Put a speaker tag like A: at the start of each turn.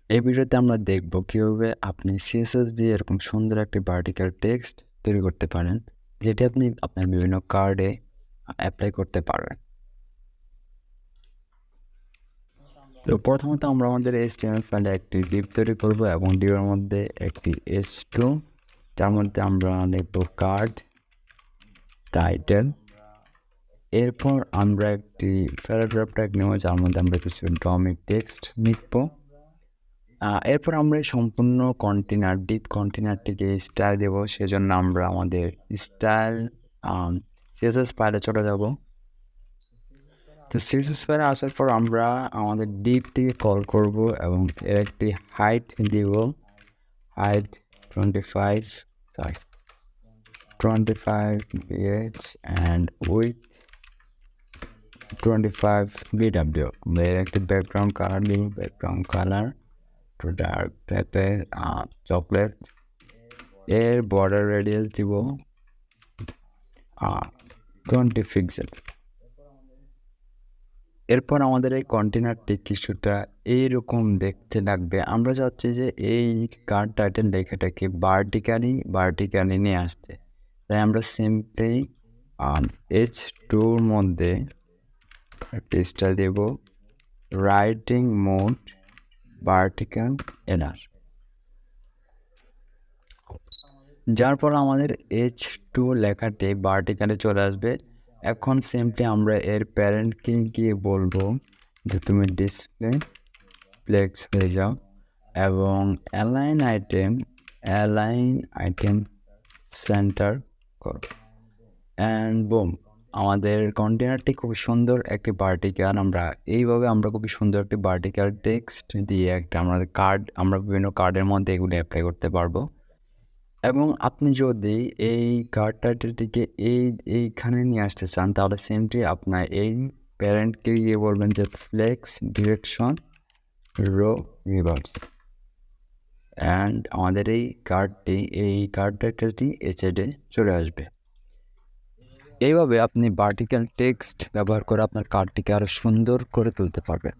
A: এই ভিডিওতে আমরা দেখব কিভাবে আপনি সিএসএস দিয়ে এরকম সুন্দর একটি ভার্টিক্যাল টেক্সট তৈরি করতে পারেন, যেটি আপনি আপনার বিভিন্ন কার্ডে অ্যাপ্লাই করতে পারবেন। তো প্রথমত আমরা আমাদের HTML ফাইলে একটি ডিভ তৈরি করব এবং ডিভের মধ্যে একটি h2, যার মধ্যে আমরা লিখব কার্ড টাইটেল। এরপর আমরা একটি প্যারাগ্রাফ ট্যাগ নেব, যার মধ্যে আমরা কিছু ডমিক টেক্সট লিখব। এরপর আমরা সম্পূর্ণ ডিপ কন্টেনারটিকে স্টাইল দেবো, সেজন্য আমরা আমাদের স্টাইল সিএসএস ফাইলে চলে যাব। তো সিএসএস ফাইলে আসার পর আমরা আমাদের ডিপটিকে কল করব এবং এর একটি হাইট দিব, height 25 ph and with 25 BW। আমরা এর একটি ব্যাকগ্রাউন্ড কালার দিব, ব্যাকগ্রাউন্ড কালার টু ডার্ক টাইপের চকলেট। এর বর্ডার রেডিয়াস দিব 20 পিক্সেল। এরপর আমাদের এই কন্টেনারটি কিছুটা এইরকম দেখতে লাগবে। আমরা চাচ্ছি যে এই কার্ড টাইটেল লেখাটাকে ভার্টিক্যালি নিয়ে আসতে, তাই আমরা সিম্পলি H2-র মধ্যে একটা স্টাইল দেব, রাইটিং মোড ভার্টিক্যাল এনার, যার পর আমাদের H2 লেখাটি ভার্টিক্যালে চলে আসবে। এখন সিম্পলি আমরা এর প্যারেন্টকে গিয়ে বলবো যে তুমি ডিসপ্লে ফ্লেক্স হয়ে যাও এবং অ্যালাইন আইটেম সেন্টার করো, অ্যান্ড বুম, আমাদের কন্টেনারটি খুব সুন্দর একটি ভার্টিক্যাল। আমরা খুবই সুন্দর একটি ভার্টিক্যাল টেক্সট দিয়ে আমরা বিভিন্ন কার্ডের মধ্যে এগুলি অ্যাপ্লাই করতে পারবো। এবং আপনি যদি এই কার্ড টাইটেলটিকে এইখানে নিয়ে আসতে চান, তাহলে সিম্পলি আপনার এই প্যারেন্টকে গিয়ে বলবেন যে flex direction row reverse, and আমাদের এই কার্ড টাইটেলটি এই সাইডে চলে আসবে। এইভাবে আপনি ভার্টিক্যাল টেক্সট ব্যবহার করে আপনার কার্ডটিকে আরও সুন্দর করে তুলতে পারবেন।